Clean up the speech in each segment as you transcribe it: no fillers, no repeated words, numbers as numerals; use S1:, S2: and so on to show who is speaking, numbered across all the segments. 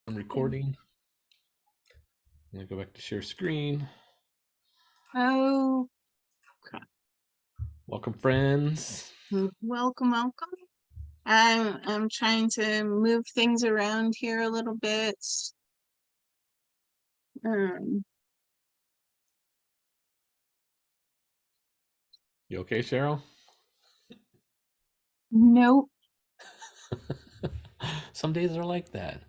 S1: I'm recording. I'm gonna go back to share screen.
S2: Oh, crap.
S1: Welcome, friends.
S2: Welcome. I'm trying to move things around here a little bit.
S1: You okay, Cheryl?
S2: Nope.
S1: Some days are like that.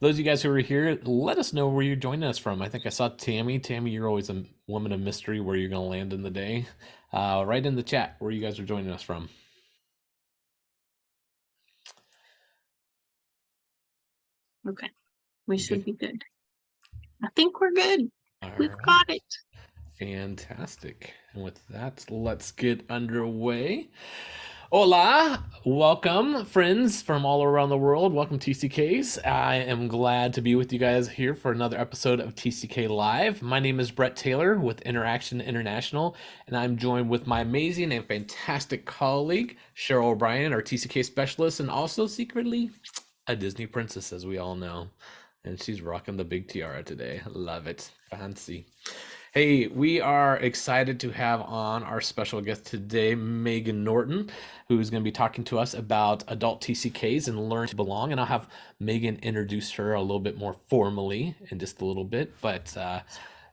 S1: Those of you guys who are here, let us know where you're joining us from. I think I saw Tammy. Tammy, you're always a woman of mystery where you're gonna land in the day. Right in the chat where you guys are joining us from.
S2: Okay. We should be good. I think we're good. We've
S1: Right.
S2: got it.
S1: Fantastic. And with that, let's get underway. Hola, welcome friends from all around the world. Welcome TCKs. I am glad to be with you guys here for another episode of TCK Live. My name is Brett Taylor with Interaction International, and I'm joined with my amazing and fantastic colleague, Cheryl O'Brien, our TCK specialist, and also secretly a Disney princess, as we all know. And she's rocking the big tiara today. Love it. Fancy. Hey, we are excited to have on our special guest today, Megan Norton, who's going to be talking to us about adult TCKs and learn to belong. And I'll have Megan introduce her a little bit more formally in just a little bit. But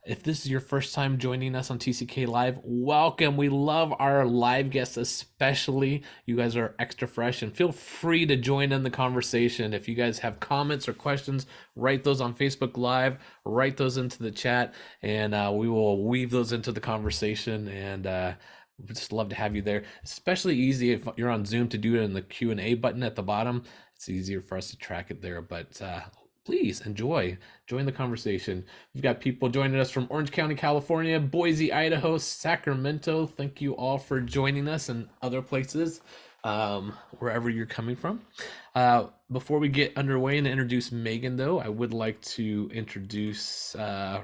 S1: if this is your first time joining us on TCK Live, welcome. We love our live guests, especially. You guys are extra fresh, and feel free to join in the conversation. If you guys have comments or questions, write those on Facebook Live, write those into the chat, and we will weave those into the conversation. And we'd just love to have you there. Especially easy if you're on Zoom to do it in the Q&A button at the bottom. It's easier for us to track it there, but please join the conversation. We've got people joining us from Orange County, California, Boise, Idaho, Sacramento. Thank you all for joining us, and other places, wherever you're coming from. Before we get underway and introduce Megan, though, I would like to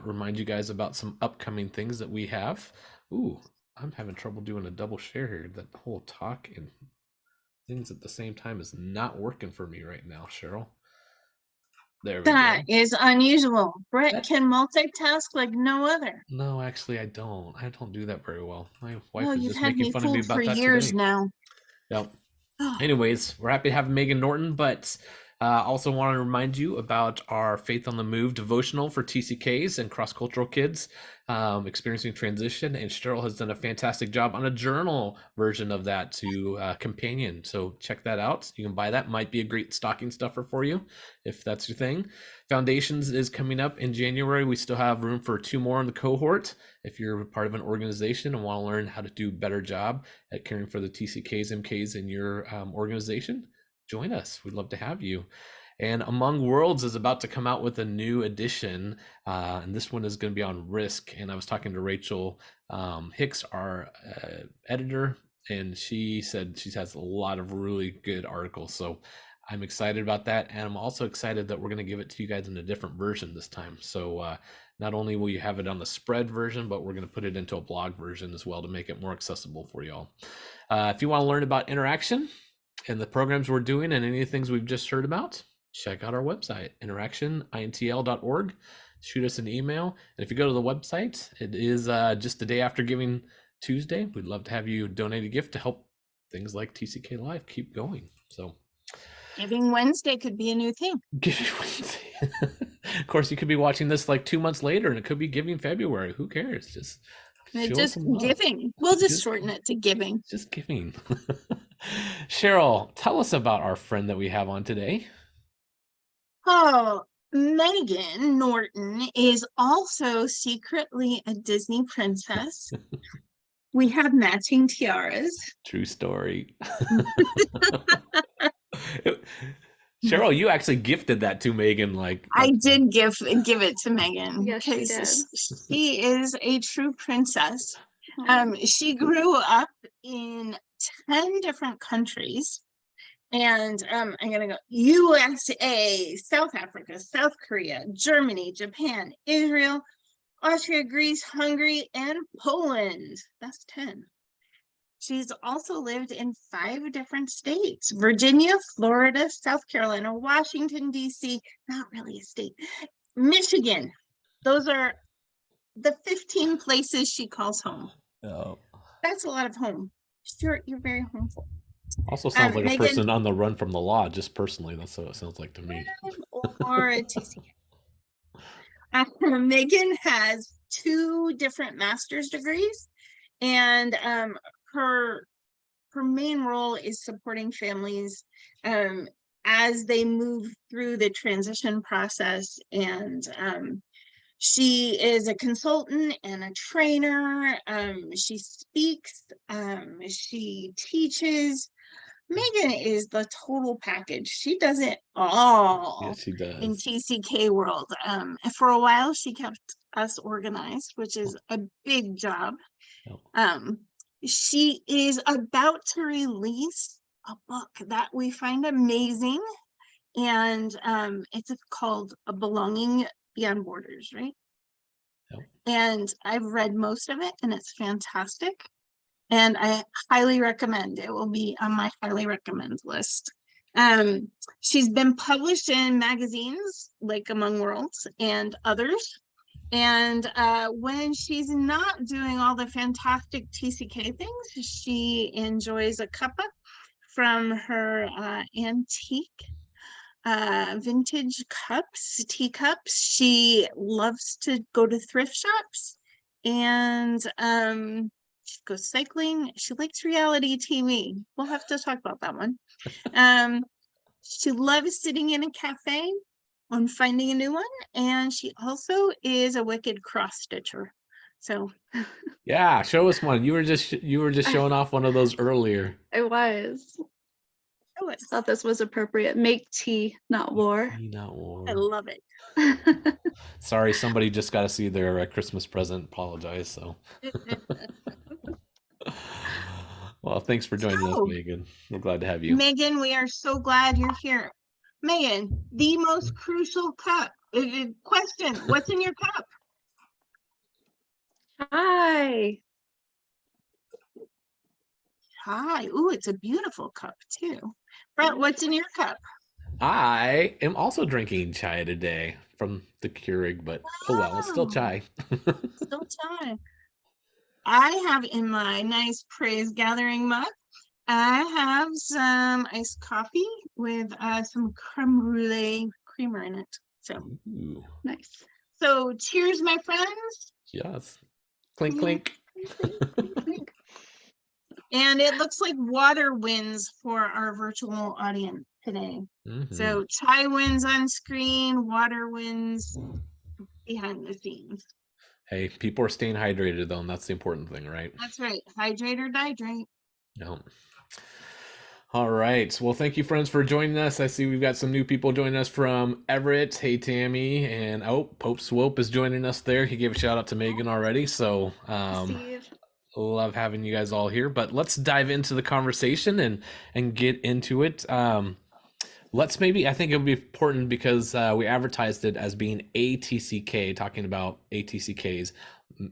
S1: remind you guys about some upcoming things that we have. Ooh, I'm having trouble doing a double share here. That whole talk and things at the same time is not working for me right now, Cheryl. There we go.
S2: That is unusual. Brett can multitask like no other.
S1: No, actually, I don't. I don't do that very well. My wife
S2: Oh,
S1: is
S2: you've
S1: just
S2: had
S1: making
S2: me
S1: fun of me
S2: fooled
S1: about
S2: for
S1: that
S2: years
S1: today.
S2: now.
S1: Yep. Anyways, we're happy to have Megan Norton, but also want to remind you about our Faith on the Move devotional for TCKs and cross-cultural kids experiencing transition. And Cheryl has done a fantastic job on a journal version of that to companion. So check that out. You can buy that. Might be a great stocking stuffer for you if that's your thing. Foundations is coming up in January. We still have room for 2 more in the cohort. If you're part of an organization and want to learn how to do a better job at caring for the TCKs, MKs in your organization, join us. We'd love to have you. And Among Worlds is about to come out with a new edition, and this one is going to be on risk. And I was talking to Rachel Hicks, our editor, and she said she has a lot of really good articles. So I'm excited about that, and I'm also excited that we're going to give it to you guys in a different version this time. So not only will you have it on the spread version, but we're going to put it into a blog version as well to make it more accessible for y'all. If you want to learn about interaction and the programs we're doing and any of the things we've just heard about, check out our website, interactionintl.org. Shoot us an email. And if you go to the website, it is just the day after Giving Tuesday. We'd love to have you donate a gift to help things like TCK Live keep going. So
S2: Giving Wednesday could be a new thing.
S1: Giving Wednesday. Of course, you could be watching this like 2 months later, and it could be Giving February. Who cares? Just show us some love.
S2: Giving. We'll just shorten it to giving.
S1: Just giving. Cheryl, tell us about our friend that we have on today.
S2: Oh, Megan Norton is also secretly a Disney princess. We have matching tiaras.
S1: True story. Cheryl, you actually gifted that to Megan.
S2: I did give it to Megan.
S3: Yes, she did.
S2: She is a true princess. She grew up in 10 different countries. And I'm gonna go USA, South Africa, South Korea, Germany, Japan, Israel, Austria, Greece, Hungary, and Poland. That's 10. She's also lived in 5 different states: Virginia, Florida, South Carolina, Washington, D.C., not really a state, Michigan. Those are the 15 places she calls home.
S1: Oh.
S2: That's a lot of home. You're very homeful.
S1: Also sounds like a
S2: Megan,
S1: person on the run from the law, just personally. That's what it sounds like to me.
S2: or a TCK. Megan has 2 different master's degrees, and her her main role is supporting families as they move through the transition process. And she is a consultant and a trainer. She speaks, she teaches. Megan is the total package. She does it all
S1: Yes, she
S2: in
S1: does.
S2: TCK world. And for a while, she kept us organized, which is a big job.
S1: Oh.
S2: She is about to release a book that we find amazing, and it's called A Belonging Beyond Borders, right?
S1: Oh.
S2: And I've read most of it, and it's fantastic. And I highly recommend. It will be on my highly recommend list. She's been published in magazines like Among Worlds and others. And when she's not doing all the fantastic TCK things, she enjoys a cuppa from her antique vintage cups, teacups. She loves to go to thrift shops, and she goes cycling. She likes reality TV. We'll have to talk about that one. She loves sitting in a cafe on finding a new one, and she also is a wicked cross stitcher. So
S1: Yeah, show us one. You were just showing off one of those earlier.
S3: I was.
S2: show us.
S3: Thought this was appropriate. Make tea, not war.
S1: Not
S2: I
S1: war.
S2: love it.
S1: Sorry, somebody just got to see their Christmas present. Apologize. So, well, thanks for joining us,
S2: So,
S1: Megan. We're glad to have you.
S2: Megan, we are so glad you're here. Megan, the most crucial question: what's in your cup?
S3: Hi.
S2: Hi. Ooh, it's a beautiful cup too. Brett, what's in your cup?
S1: I am also drinking chai today from the Keurig, but oh well, it's still
S2: Wow.
S1: chai.
S2: Still time. I have in my nice praise gathering mug, I have some iced coffee with some creme brulee creamer in it. So,
S1: Ooh,
S3: Nice.
S2: so cheers, my friends.
S1: yes. Clink, clink.
S2: And it looks like water wins for our virtual audience today.
S1: Mhm.
S2: So chai wins on screen, water wins behind the scenes.
S1: Hey, people are staying hydrated though, and that's the important thing, right?
S2: That's right. Hydrate or dihydrate.
S1: No. All right. Well, thank you, friends, for joining us. I see we've got some new people joining us from Everett. Hey, Tammy. And Pope Swope is joining us there. He gave a shout out to Megan already. So,
S3: Steve.
S1: love having you guys all here. But let's dive into the conversation and get into it. Let's maybe, I think it would be important because we advertised it as being ATCK, talking about ATCKs,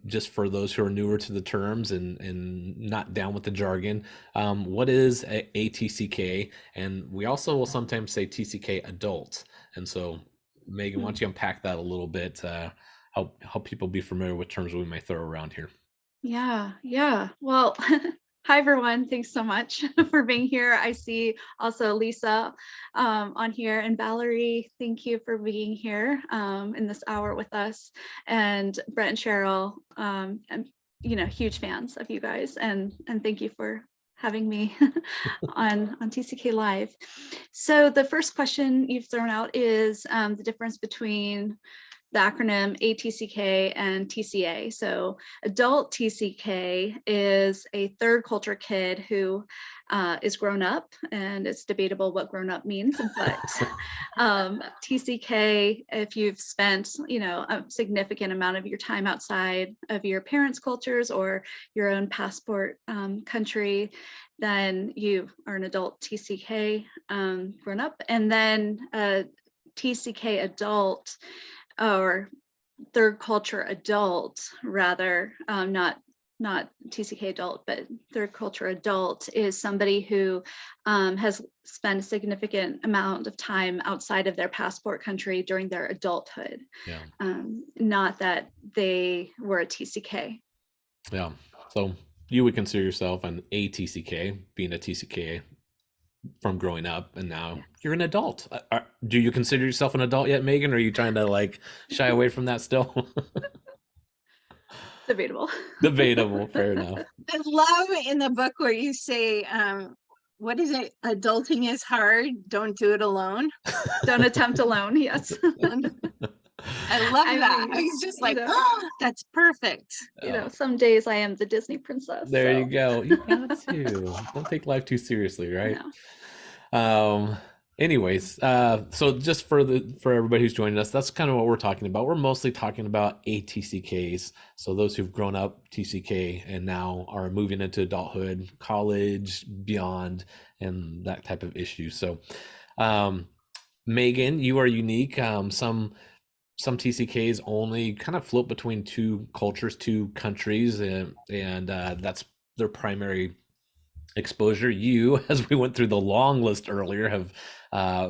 S1: just for those who are newer to the terms and not down with the jargon. What is a ATCK? And we also will sometimes say TCK adult. And so, Megan, why don't you unpack that a little bit, help people be familiar with terms we may throw around here?
S3: Yeah. Well, hi everyone. Thanks so much for being here. I see also Lisa on here, and Valerie. Thank you for being here in this hour with us, and Brett and Cheryl. I'm huge fans of you guys, and thank you for having me on TCK Live. So the first question you've thrown out is the difference between the acronym ATCK and TCA. So adult TCK is a third culture kid who is grown up, and it's debatable what grown up means, but TCK, if you've spent, a significant amount of your time outside of your parents' cultures or your own passport country, then you are an adult TCK grown up. And then TCK adult, or third culture adult rather, not not TCK adult, but third culture adult, is somebody who has spent a significant amount of time outside of their passport country during their adulthood.
S1: Yeah.
S3: Not that they were a TCK.
S1: Yeah. So you would consider yourself an ATCK, being a TCK from growing up, and now you're an adult. Do you consider yourself an adult yet, Megan? Or are you trying to like shy away from that still?
S3: Debatable.
S1: Debatable. Fair enough.
S2: I love in the book where you say, what is it? Adulting is hard. Don't do it alone.
S3: Don't attempt alone. Yes.
S2: I love
S3: I
S2: that.
S3: mean,
S2: I was just
S3: you
S2: like,
S3: know.
S2: oh, that's perfect.
S3: You know, some days I am the Disney princess.
S1: There
S3: so.
S1: you go. You got to. Don't take life too seriously, right?
S3: No.
S1: Anyways, so just for everybody who's joining us, that's kind of what we're talking about. We're mostly talking about ATCKs. So those who've grown up TCK and now are moving into adulthood, college, beyond, and that type of issue. So, Megan, you are unique. Some TCKs only kind of float between two cultures, two countries, and that's their primary exposure. You, as we went through the long list earlier, have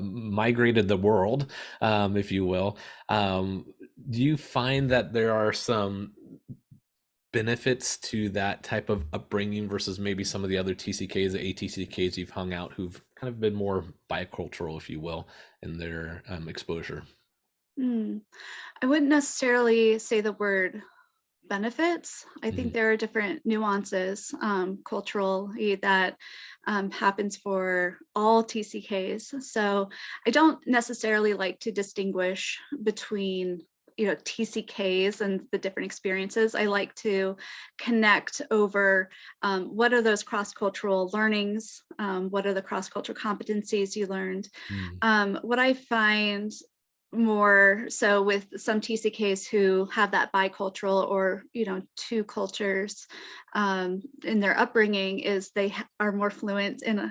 S1: migrated the world, if you will. Do you find that there are some benefits to that type of upbringing versus maybe some of the other TCKs, the ATCKs you've hung out, who've kind of been more bicultural, if you will, in their exposure?
S3: I wouldn't necessarily say the word benefits. I think there are different nuances culturally that happens for all TCKs. So I don't necessarily like to distinguish between TCKs and the different experiences. I like to connect over what are those cross-cultural learnings, what are the cross-cultural competencies you learned. What I find more so with some TCKs who have that bicultural or two cultures in their upbringing is they are more fluent in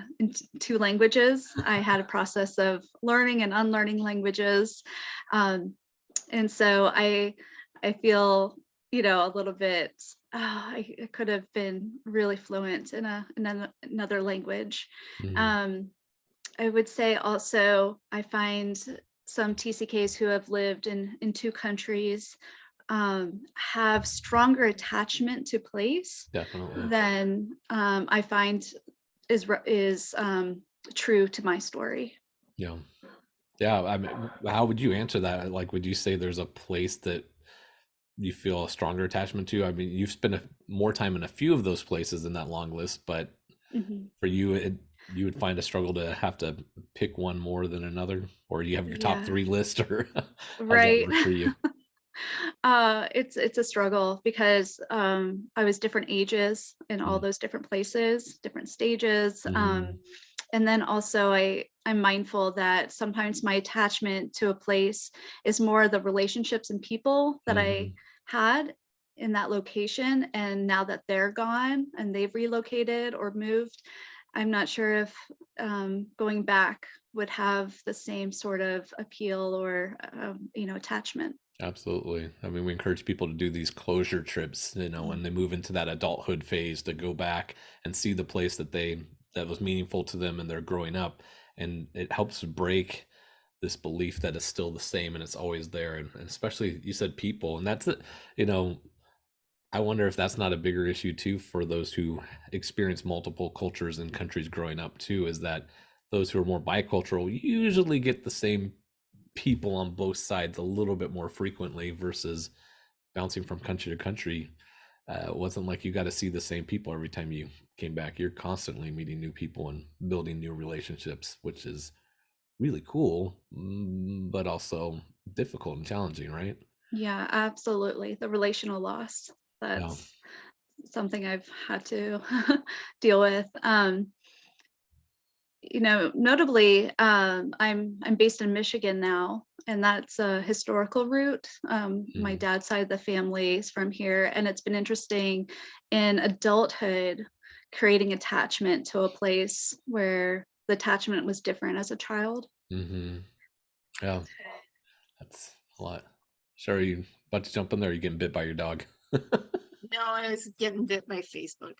S3: two languages. I had a process of learning and unlearning languages, and so I feel a little bit I could have been really fluent in another language. I would say also I find some TCKs who have lived in two countries have stronger attachment to place
S1: Definitely.
S3: than I find is true to my story.
S1: Yeah. I mean, how would you answer that? Like, would you say there's a place that you feel a stronger attachment to? I mean, you've spent more time in a few of those places in that long list, but for you, you would find a struggle to have to pick one more than another, or you have your top 3 list, or how does that
S3: Right.
S1: work for you?
S3: It's a struggle because I was different ages in all those different places, different stages. And then also I'm mindful that sometimes my attachment to a place is more the relationships and people that I had in that location. And now that they're gone and they've relocated or moved, I'm not sure if going back would have the same sort of appeal or attachment.
S1: Absolutely. I mean, we encourage people to do these closure trips, when they move into that adulthood phase, to go back and see the place that was meaningful to them and they're growing up. And it helps break this belief that it's still the same and it's always there. And especially, you said people, and that's it. I wonder if that's not a bigger issue too for those who experience multiple cultures and countries growing up too, is that those who are more bicultural usually get the same people on both sides a little bit more frequently versus bouncing from country to country. It wasn't like you got to see the same people every time you came back. You're constantly meeting new people and building new relationships, which is really cool, but also difficult and challenging, right?
S3: Yeah, absolutely. The relational loss. That's something I've had to deal with. Notably, I'm based in Michigan now, and that's a historical route. My dad's side of the family is from here, and it's been interesting in adulthood creating attachment to a place where the attachment was different as a child.
S1: Yeah, that's a lot. Sure, you about to jump in there? Or are you getting bit by your dog?
S2: No, I was getting bit by Facebook.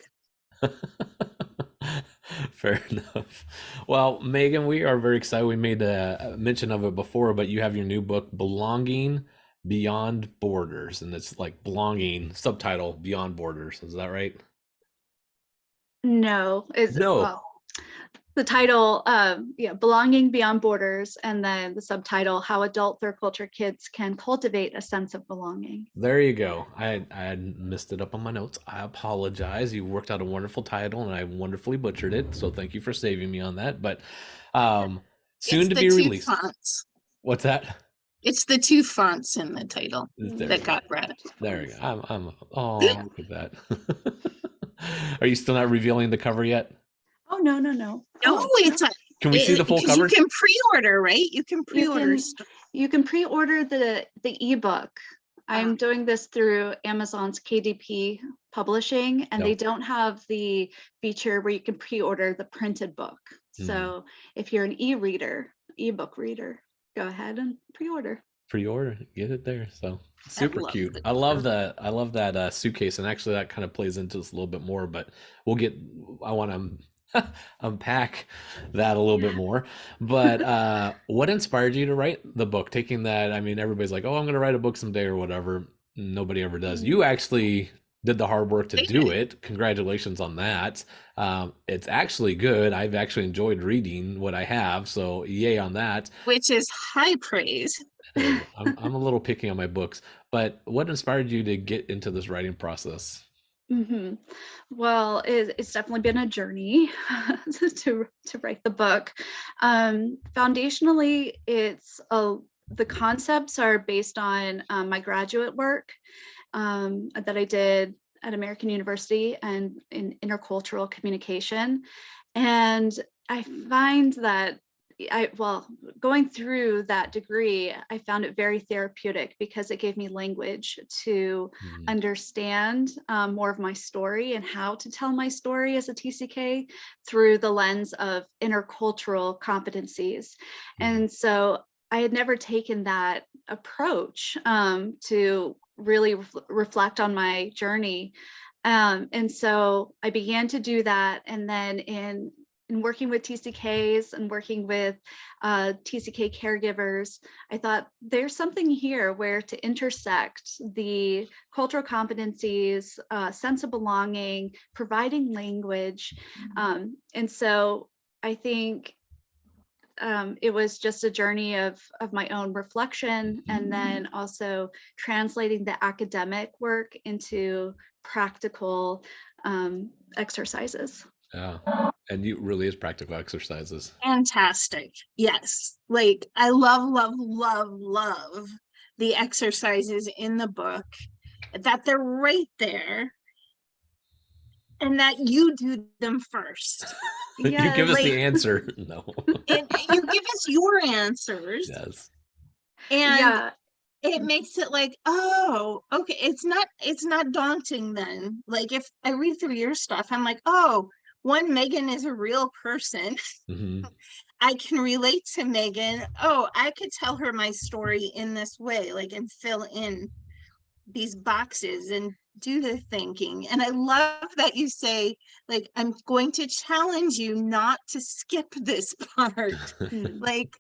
S1: Fair enough. Well, Megan, we are very excited. We made a mention of it before, but you have your new book, Belonging Beyond Borders, and it's like belonging, subtitle Beyond Borders. Is that right?
S3: No, is
S1: No.
S3: well, the title, yeah, Belonging Beyond Borders, and then the subtitle, How Adult Third Culture Kids Can Cultivate a Sense of Belonging.
S1: There you go. I had missed it up on my notes. I apologize. You worked out a wonderful title, and I wonderfully butchered it. So thank you for saving me on that. But soon
S2: It's
S1: to
S2: the
S1: be
S2: two
S1: released.
S2: fonts.
S1: What's that?
S2: It's the two fonts in the title
S1: There
S2: that
S1: we
S2: got
S1: go.
S2: read.
S1: There we go. Oh, look at that. Are you still not revealing the cover yet?
S3: Oh, no.
S2: No,
S3: Oh,
S2: it's a,
S1: Can we see the full
S2: 'cause
S1: cover?
S2: you can pre-order, right? You can pre-order.
S3: You can pre-order the ebook. I'm doing this through Amazon's KDP Publishing, and they
S1: Yep.
S3: don't have the feature where you can pre-order the printed book. So if you're an ebook reader, go ahead and pre-order.
S1: Pre-order, get it there. So super
S2: love
S1: cute.
S2: the
S1: I love
S2: cover.
S1: that. I love that suitcase, and actually that kind of plays into this a little bit more. But I want to unpack that a little bit more. But what inspired you to write the book? Taking that, I mean, everybody's like, "Oh, I'm going to write a book someday" or whatever. Nobody ever does. You actually did the hard work to do it. Congratulations on that. It's actually good. I've actually enjoyed reading what I have, so yay on that.
S2: Which is high praise.
S1: I'm a little picky on my books, but what inspired you to get into this writing process?
S3: Well, it's definitely been a journey to write the book. Foundationally, the concepts are based on my graduate work that I did at American University and in intercultural communication. And I find that going through that degree, I found it very therapeutic because it gave me language to understand more of my story and how to tell my story as a TCK through the lens of intercultural competencies. And so I had never taken that approach to really reflect on my journey. And so I began to do that. And then in working with TCKs and working with TCK caregivers, I thought there's something here where to intersect the cultural competencies, sense of belonging, providing language. And so I think it was just a journey of my own reflection, and then also translating the academic work into practical exercises.
S1: Yeah, and it really is practical exercises.
S2: Fantastic. Yes. Like I love the exercises in the book, that they're right there and that you do them first.
S1: You give us the answer. No.
S2: And you give us your answers.
S1: Yes.
S2: And it makes it like, oh, okay, it's not daunting then. Like if I read through your stuff, I'm like, oh, one, Megan is a real person. I can relate to Megan. Oh, I could tell her my story in this way, like, and fill in these boxes and do the thinking. And I love that you say, like, I'm going to challenge you not to skip this part. Like,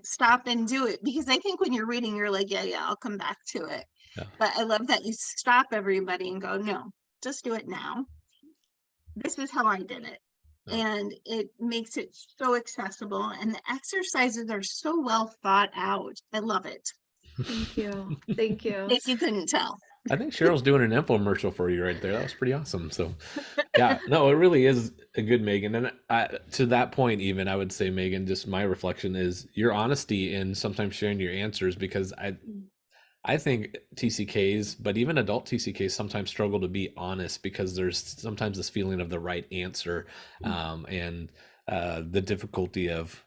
S2: stop and do it. Because I think when you're reading, you're like, yeah, I'll come back to it. But I love that you stop everybody and go, no, just do it now. This is how I did it. And it makes it so accessible. And the exercises are so well thought out. I love it.
S3: Thank you. Thank you.
S2: If you couldn't tell.
S1: I think Cheryl's doing an infomercial for you right there. That was pretty awesome. So yeah, no, it really is a good Megan. And to that point, even I would say, Megan, just my reflection is your honesty in sometimes sharing your answers, because I think TCKs, but even adult TCKs sometimes struggle to be honest because there's sometimes this feeling of the right answer and the difficulty of,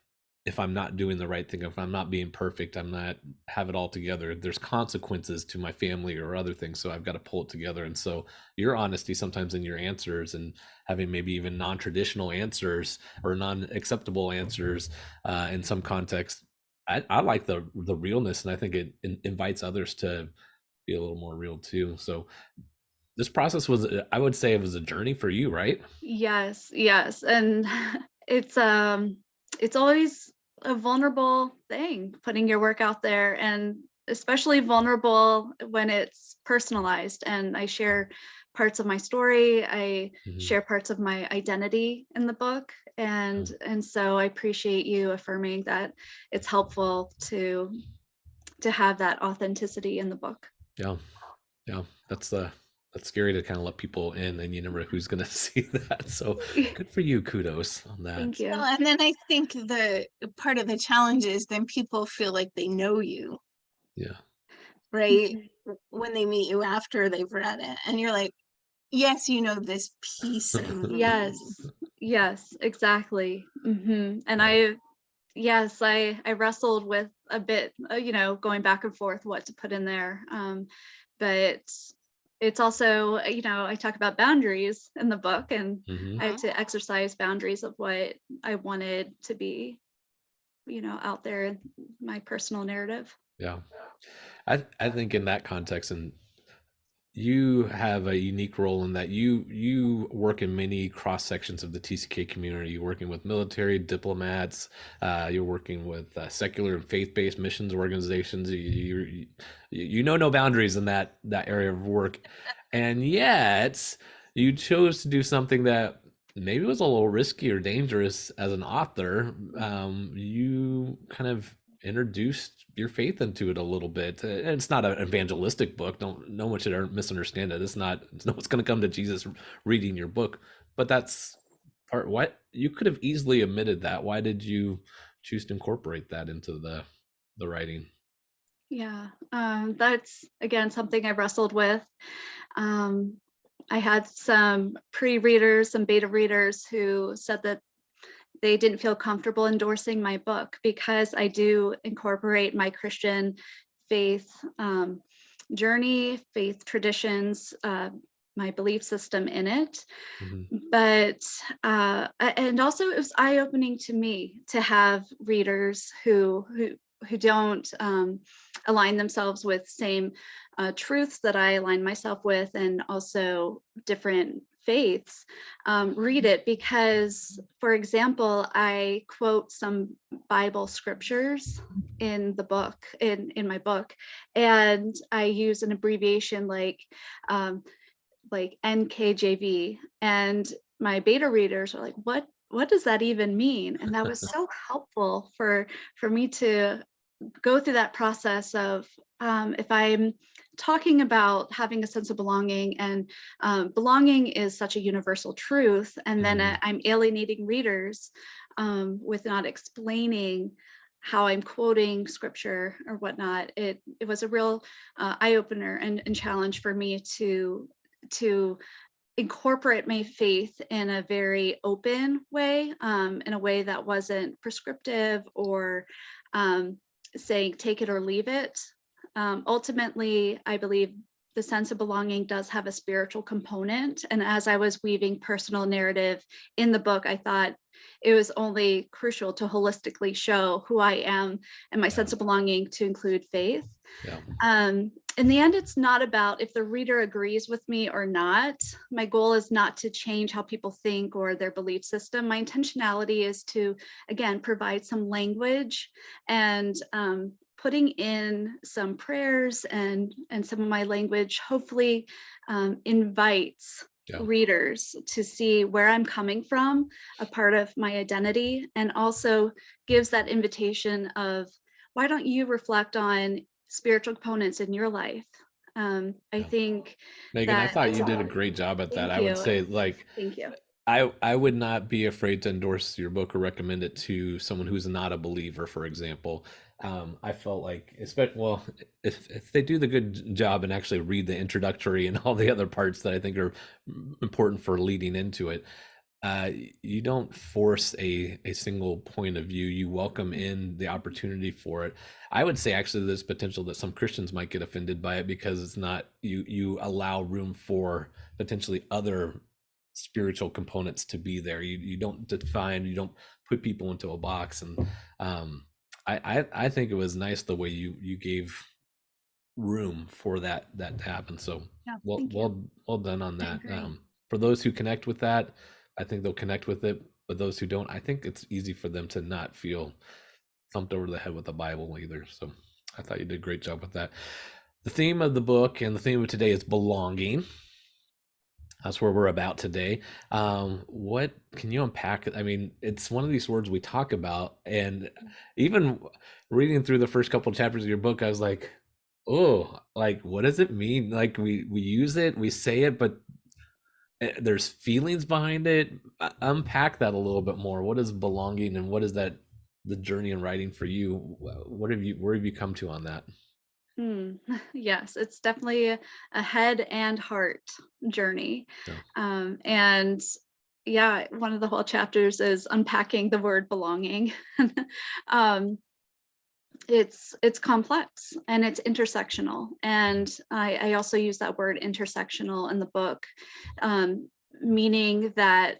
S1: if I'm not doing the right thing, if I'm not being perfect, I'm not have it all together, there's consequences to my family or other things. So I've got to pull it together. And so your honesty sometimes in your answers and having maybe even non-traditional answers or non-acceptable answers in some context, I like the realness, and I think it invites others to be a little more real too. So this process was, I would say it was a journey for you, right?
S3: Yes, yes. And it's always a vulnerable thing putting your work out there, and especially vulnerable when it's personalized, and I share parts of my story, I
S1: Mhm.
S3: share parts of my identity in the book, and so I appreciate you affirming that it's helpful to have that authenticity in the book.
S1: Yeah. Yeah. That's scary to kind of let people in and you never know who's going to see that. So good for you. Kudos on
S3: Thank
S1: that.
S3: you.
S2: Well, and then I think the part of the challenge is then people feel like they know you,
S1: Yeah.
S2: right? When they meet you after they've read it, and you're like, yes, you know this piece of me.
S3: Yes, yes, exactly. And
S1: Yeah.
S3: I wrestled with a bit, going back and forth what to put in there. But it's also, I talk about boundaries in the book, and
S1: Hmm.
S3: I had to exercise boundaries of what I wanted to be, out there in my personal narrative.
S1: Yeah. I think in that context, and you have a unique role in that you work in many cross sections of the TCK community. You're working with military diplomats. You're working with secular and faith-based missions organizations. You know no boundaries in that area of work, and yet you chose to do something that maybe was a little risky or dangerous as an author. You kind of introduced your faith into it a little bit. And it's not an evangelistic book. Don't no one should misunderstand it. It's no one's going to come to Jesus reading your book. But that's part. What you could have easily omitted that. Why did you choose to incorporate that into the writing?
S3: Yeah, that's again something I wrestled with. Um, I had some pre-readers, some beta readers who said that they didn't feel comfortable endorsing my book because I do incorporate my Christian faith journey, faith traditions, my belief system in it.
S1: Hmm.
S3: But and also it was eye-opening to me to have readers who don't align themselves with same truths that I align myself with, and also different faiths, read it, because, for example, I quote some Bible scriptures in the book, in my book, and I use an abbreviation um, like NKJV, and my beta readers are like, what does that even mean? And that was so helpful for me to go through that process of, if I'm talking about having a sense of belonging, and belonging is such a universal truth, and then
S1: Hmm.
S3: I'm alienating readers with not explaining how I'm quoting scripture or whatnot. It was a real eye opener and challenge for me to incorporate my faith in a very open way, in a way that wasn't prescriptive or um, saying take it or leave it. Ultimately, I believe the sense of belonging does have a spiritual component. And as I was weaving personal narrative in the book, I thought it was only crucial to holistically show who I am and my
S1: Yeah.
S3: sense of belonging to include faith.
S1: Yeah.
S3: In the end, it's not about if the reader agrees with me or not. My goal is not to change how people think or their belief system. My intentionality is to, again, provide some language, and putting in some prayers and some of my language hopefully invites
S1: Yeah.
S3: readers to see where I'm coming from, a part of my identity, and also gives that invitation of, why don't you reflect on spiritual components in your life? I
S1: Yeah.
S3: think
S1: Megan, I
S3: that,
S1: thought you did a great job at that.
S3: thank
S1: I would
S3: you.
S1: say, like,
S3: Thank you.
S1: I would not be afraid to endorse your book or recommend it to someone who's not a believer, for example. I felt like, especially, well, if they do the good job and actually read the introductory and all the other parts that I think are important for leading into it, uh, you don't force a single point of view. You welcome in the opportunity for it. I would say actually there's potential that some Christians might get offended by it because it's not, you allow room for potentially other spiritual components to be there. You don't define, you don't put people into a box. And um I think it was nice the way you gave room for that to happen. So
S3: Yeah, thank you.
S1: well done on that.
S3: Agree.
S1: For those who connect with that, I think they'll connect with it. But those who don't, I think it's easy for them to not feel thumped over the head with the Bible either. So I thought you did a great job with that. The theme of the book and the theme of today is belonging. That's where we're about today. What can you unpack it? I mean, it's one of these words we talk about, and even reading through the first couple of chapters of your book, I was like, "Oh, like what does it mean?" Like we use it, we say it, but there's feelings behind it. Unpack that a little bit more. What is belonging, and what is that the journey in writing for you? Where have you come to on that?
S3: Yes, it's definitely a head and heart journey.
S1: Yeah.
S3: And yeah, one of the whole chapters is unpacking the word belonging. um, it's complex and it's intersectional. And I also use that word intersectional in the book, meaning that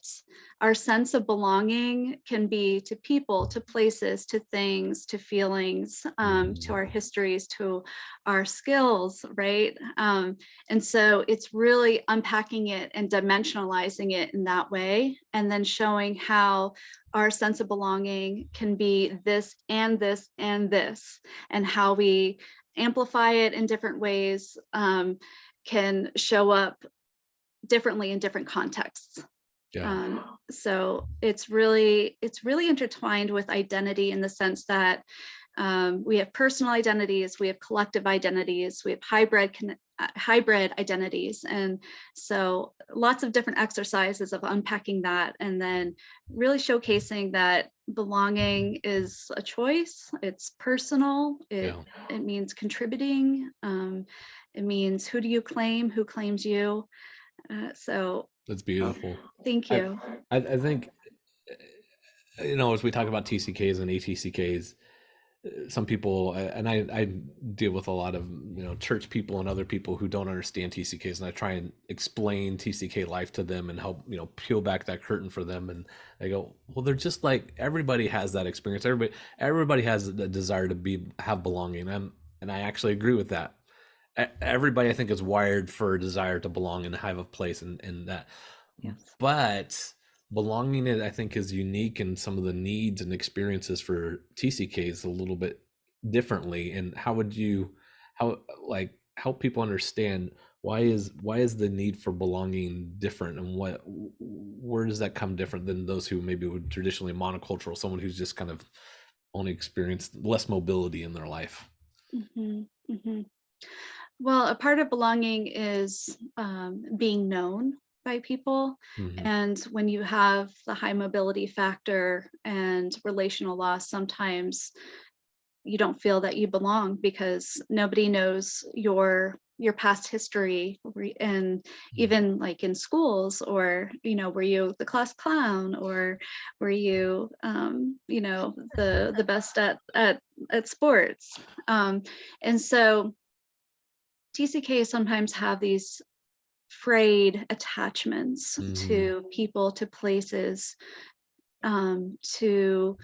S3: our sense of belonging can be to people, to places, to things, to feelings, to our histories, to our skills, right? And so it's really unpacking it and dimensionalizing it in that way, and then showing how our sense of belonging can be this and this and this, and how we amplify it in different ways, can show up differently in different contexts.
S1: Yeah.
S3: So it's really intertwined with identity in the sense that we have personal identities, we have collective identities, we have hybrid identities, and so lots of different exercises of unpacking that, and then really showcasing that belonging is a choice. It's personal.
S1: Yeah.
S3: It means contributing. It means who do you claim? Who claims you? So
S1: That's beautiful.
S3: thank
S1: I
S3: you.
S1: I think as we talk about TCKs and ATCKs, some people and I deal with a lot of church people and other people who don't understand TCKs, and I try and explain TCK life to them and help peel back that curtain for them, and they go, well, they're just like everybody has that experience. Everybody has the desire to have belonging, and I actually agree with that. Everybody, I think, is wired for a desire to belong and have a place and that.
S3: Yes.
S1: But belonging, I think, is unique, and some of the needs and experiences for TCKs a little bit differently. And how would you, how like help people understand why is the need for belonging different, and where does that come different than those who maybe would traditionally monocultural, someone who's just kind of only experienced less mobility in their life?
S3: Mhm, mhm. Well, a part of belonging is being known by people.
S1: Hmm.
S3: And when you have the high mobility factor and relational loss, sometimes you don't feel that you belong because nobody knows your past history, and even like in schools, or were you the class clown, or were you the best at sports, and so TCK sometimes have these frayed attachments
S1: Hmm.
S3: to people, to places, to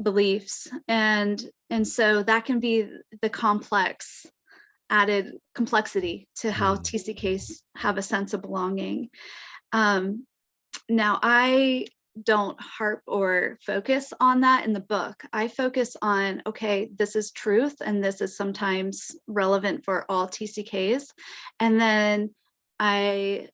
S3: beliefs, and so that can be the complex added complexity to how
S1: Hmm.
S3: TCKs have a sense of belonging. Um, Now, I don't harp or focus on that in the book. I focus on, okay, this is truth, and this is sometimes relevant for all TCKs. And then I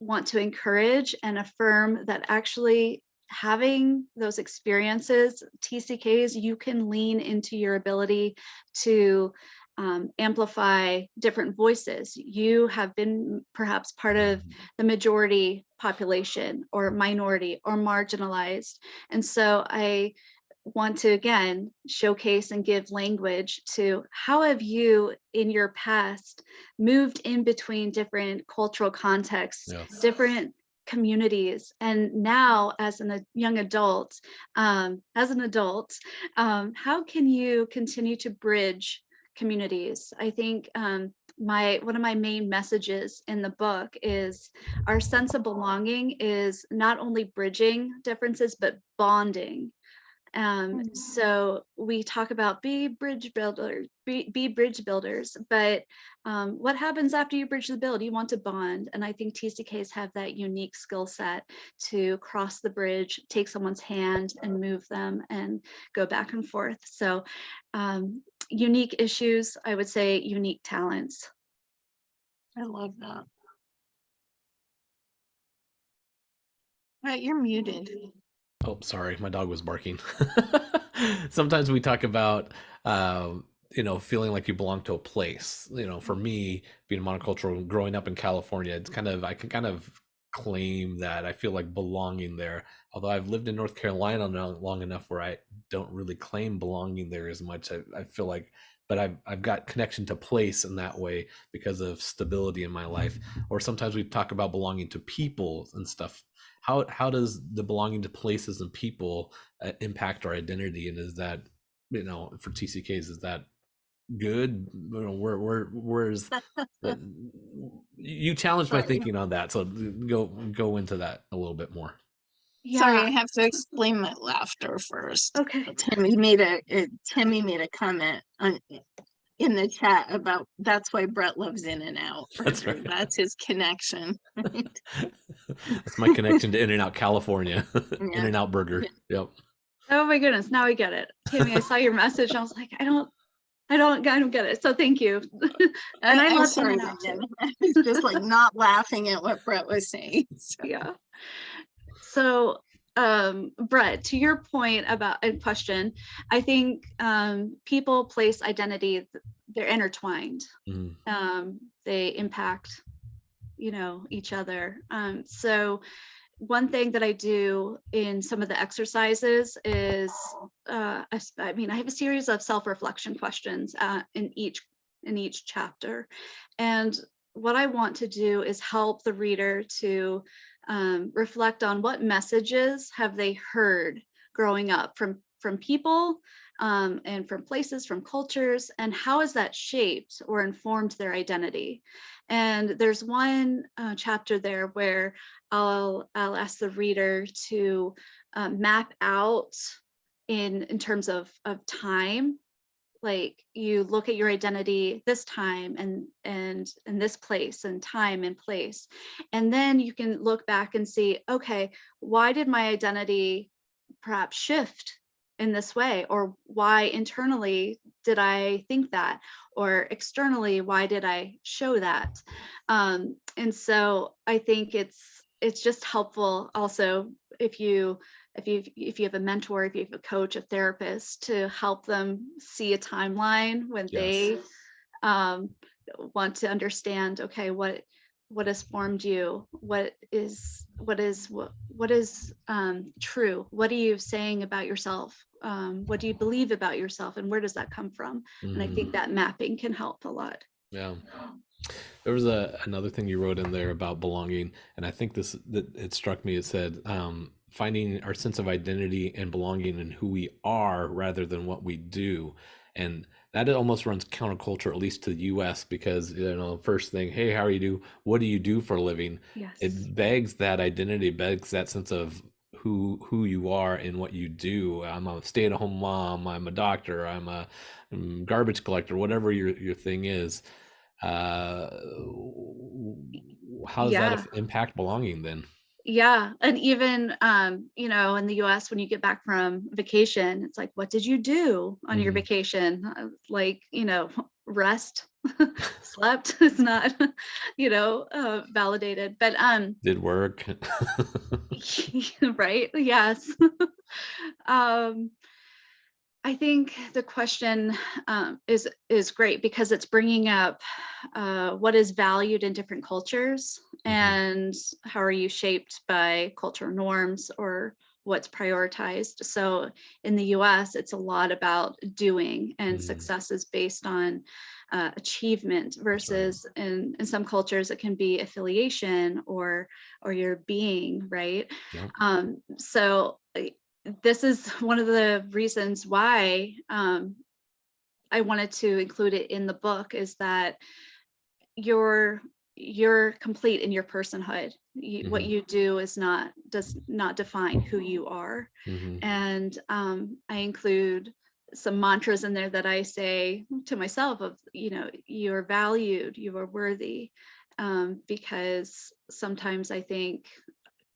S3: want to encourage and affirm that actually having those experiences, TCKs, you can lean into your ability to amplify different voices. You have been perhaps part of the majority population, or minority, or marginalized. And so I want to again showcase and give language to how have you in your past moved in between different cultural contexts,
S1: Yes.
S3: different communities, and now as a young adult, how can you continue to bridge communities? I think my one of my main messages in the book is our sense of belonging is not only bridging differences but bonding. So we talk about be bridge builders, be bridge builders, but what happens after you bridge the build? You want to bond. And I think TCKs have that unique skill set to cross the bridge, take someone's hand and move them and go back and forth. So unique issues, I would say unique talents.
S2: I love that. Right, you're muted.
S1: Oh, sorry, my dog was barking. Sometimes we talk about, feeling like you belong to a place. For me, being monocultural, growing up in California, I can kind of claim that I feel like belonging there. Although I've lived in North Carolina now long enough where I don't really claim belonging there as much. I feel like, but I've got connection to place in that way because of stability in my life. Or sometimes we talk about belonging to people and stuff. How does the belonging to places and people impact our identity? And is that, for TCKs, is that good? Where's that? You challenged my
S2: Sorry.
S1: thinking on that, so go into that a little bit more.
S2: Sorry,
S3: Yeah.
S2: I have to explain my laughter first.
S3: Okay.
S2: Timmy made a comment in the chat about that's why Brett loves In-N-Out.
S1: That's right.
S2: That's his connection.
S1: That's my connection to In-N-Out California.
S2: Yeah.
S1: In-N-Out burger. Yep.
S3: Oh my goodness, now I get it. Tammy, I saw your message. And I was like, I don't get it. So thank you. And I
S2: I'm
S3: love
S2: sorry,
S3: In-N-Out too.
S2: Megan. I was just like not laughing at what Brett was saying. So.
S3: Yeah. So Brett, to your point about a question, I think people, place, identity, they're intertwined. They impact, each other. So one thing that I do in some of the exercises is, I have a series of self-reflection questions in each chapter. And what I want to do is help the reader to reflect on what messages have they heard growing up from people and from places, from cultures, and how has that shaped or informed their identity. And there's one chapter there where I'll ask the reader to map out in terms of time. Like you look at your identity this time and in this place and time and place. And then you can look back and see, okay, why did my identity perhaps shift in this way? Or why internally did I think that? Or externally, why did I show that? And so I think it's just helpful also if you have a mentor, if you have a coach, a therapist, to help them see a timeline when they want to understand, okay, what has formed you, what is true, what are you saying about yourself, what do you believe about yourself, and where does that come from? And I think that mapping can help a lot.
S1: Yeah. There was another thing you wrote in there about belonging, and I think it struck me. It said finding our sense of identity and belonging in who we are rather than what we do, and that almost runs counterculture, at least to the U.S., because first thing, hey, how are you do? What do you do for a living?
S3: Yes.
S1: It begs that identity, begs that sense of who you are and what you do. I'm a stay-at-home mom. I'm a doctor. I'm a garbage collector. Whatever your thing is. How does that impact belonging then?
S3: Yeah. And even in the US, when you get back from vacation, it's like, what did you do on your vacation? Rest, slept. It's not validated, but
S1: did work.
S3: right. Yes. I think the question is great because it's bringing up what is valued in different cultures and how are you shaped by cultural norms or what's prioritized. So in the US, it's a lot about doing, and success is based on achievement versus in some cultures it can be affiliation or your being, right?
S1: Yeah.
S3: So this is one of the reasons why I wanted to include it in the book, is that your you're complete in your personhood. What
S1: Mhm.
S3: you do does not define who you are.
S1: Mhm.
S3: And I include some mantras in there that I say to myself of, you're valued, you are worthy. Because sometimes I think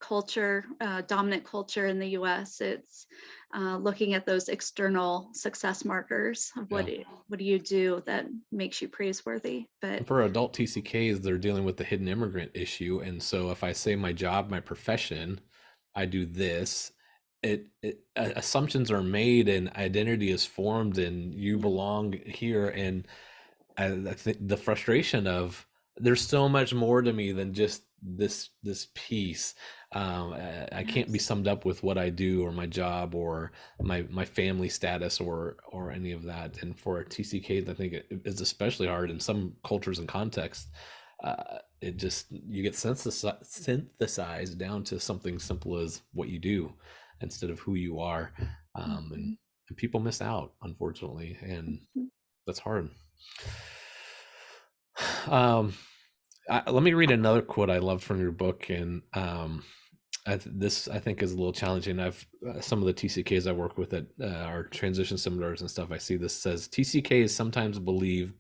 S3: culture, dominant culture in the US, it's looking at those external success markers of
S1: Yeah.
S3: what do you do that makes you praiseworthy. But
S1: For adult TCKs, they're dealing with the hidden immigrant issue. And so if I say my job, my profession, I do this, assumptions are made and identity is formed and you
S3: yeah,
S1: belong here. And I think the frustration of there's so much more to me than just this piece. I can't be
S3: yes,
S1: summed up with what I do or my job or my family status or any of that. And for TCKs, I think it is especially hard in some cultures and contexts. It just you get synthesized down to something simple as what you do instead of who you are,
S3: mhm,
S1: and people miss out unfortunately, and
S3: mhm.
S1: that's hard. Um, Let me read another quote I love from your book, and this I think is a little challenging. I've some of the TCKs I work with at our transition seminars and stuff. I see this says TCKs sometimes believe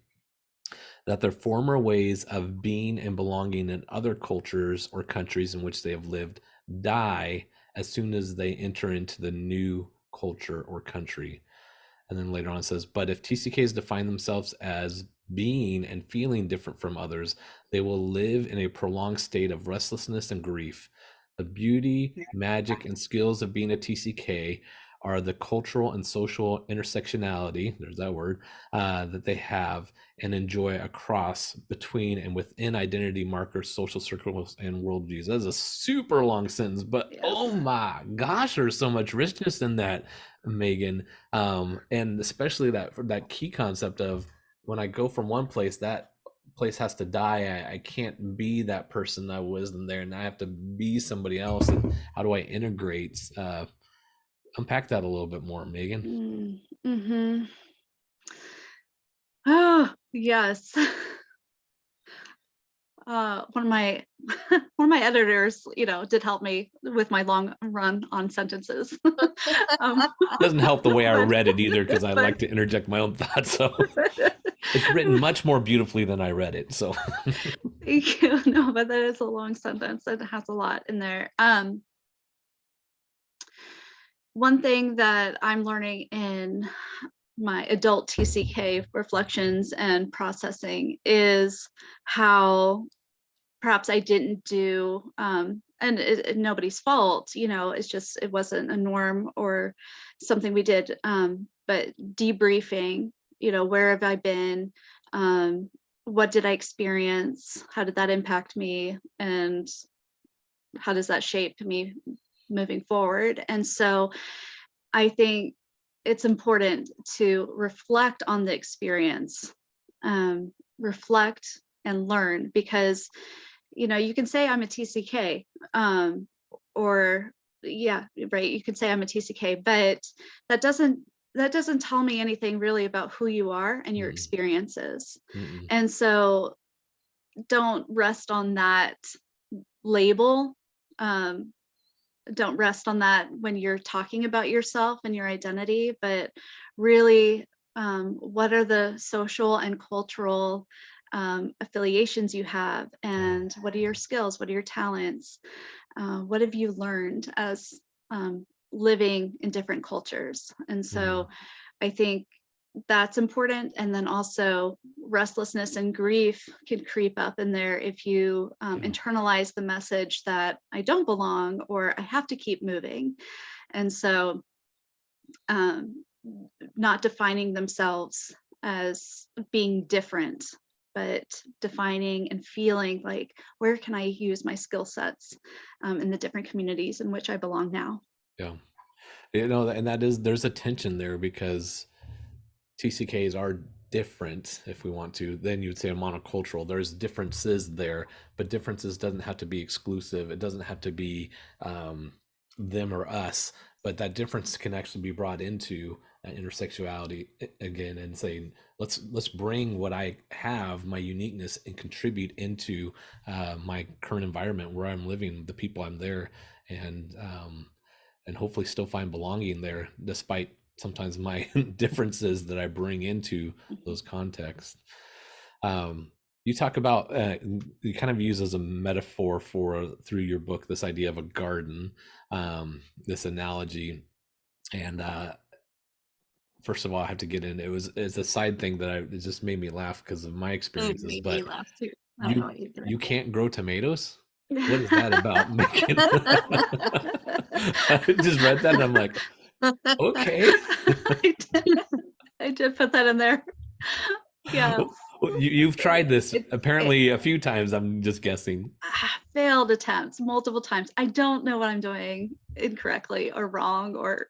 S1: that their former ways of being and belonging in other cultures or countries in which they have lived die as soon as they enter into the new culture or country. And then later on it says, but if TCKs define themselves as being and feeling different from others, they will live in a prolonged state of restlessness and grief. The beauty, magic, and skills of being a TCK are the cultural and social intersectionality, there's that word, that they have and enjoy across, between, and within identity markers, social circles, and worldviews. That's a super long sentence, but oh
S3: Yes.
S1: my gosh, there's so much richness in that, Megan. And especially that key concept of when I go from one place, that place has to die. I can't be that person that was in there, and I have to be somebody else. And how do I integrate? Unpack that a little bit more, Megan.
S3: Mm-hmm. Oh, yes. One of my one of my editors, did help me with my long run on sentences. um,
S1: Doesn't help the way I
S3: but
S1: read it either, because I
S3: but
S1: like to interject my own thoughts. So it's written much more beautifully than I read it. So
S3: thank you. No, but that is a long sentence. It has a lot in there. One thing that I'm learning in my adult TCK reflections and processing is how perhaps I didn't do, and nobody's fault, it's just, it wasn't a norm or something we did, but debriefing, where have I been? What did I experience? How did that impact me? And how does that shape me moving forward? And so I think it's important to reflect on the experience, reflect and learn, because you can say I'm a TCK, or yeah, right. You can say I'm a TCK, but that doesn't that doesn't tell me anything really about who you are and your
S1: mm,
S3: experiences.
S1: mm,
S3: And so don't rest on that label. Um, don't rest on that when you're talking about yourself and your identity, but really, what are the social and cultural affiliations you have,
S1: yeah,
S3: and what are your skills, what are your talents, what have you learned as living in different cultures? And
S1: mm,
S3: so I think that's important. And then also restlessness and grief can creep up in there if you
S1: yeah,
S3: internalize the message that I don't belong or I have to keep moving. And so um, not defining themselves as being different, but defining and feeling like, where can I use my skill sets in the different communities in which I belong now?
S1: yeah. And there's a tension there because TCKs are different, if we want to, then you'd say a monocultural. There's differences there, but differences doesn't have to be exclusive. It doesn't have to be them or us, but that difference can actually be brought into intersexuality again, and saying let's bring what I have, my uniqueness, and contribute into my current environment where I'm living, the people I'm there, and hopefully still find belonging there despite sometimes my differences that I bring into those contexts. You talk about you kind of use as a metaphor for through your book this idea of a garden, this analogy, and first of all, I have to get in. It's a side thing that it just made me laugh because of my
S2: It
S1: experiences.
S2: made me
S1: But
S2: laugh too. I don't know
S1: you
S2: what you're doing.
S1: you can't grow tomatoes. What is that about, Megan? I just read that and I'm like, okay.
S3: I did put that in there. Yeah.
S1: You've tried this
S3: It
S1: apparently a few times. I'm just guessing.
S3: failed attempts multiple times. I don't know what I'm doing incorrectly or wrong, or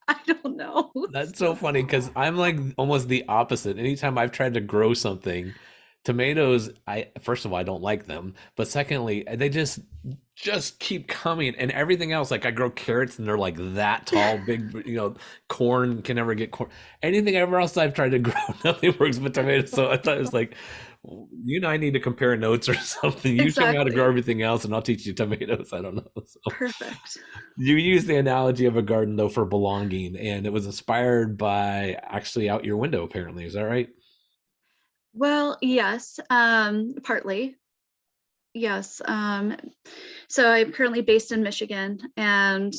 S3: I don't know.
S1: That's so funny because I'm like almost the opposite. Anytime I've tried to grow something, tomatoes, I first of all I don't like them, but secondly, they just keep coming, and everything else, like I grow carrots and they're like that tall, big, corn can never get corn. Anything ever else I've tried to grow, nothing works but tomatoes. So I thought it was like, you and I need to compare notes or something. You show me how to grow everything else, and I'll teach you tomatoes. I don't know. So.
S3: Perfect.
S1: You use the analogy of a garden though for belonging, and it was inspired by actually out your window. Apparently, is that right?
S3: Well, yes, partly. Yes. So I'm currently based in Michigan, and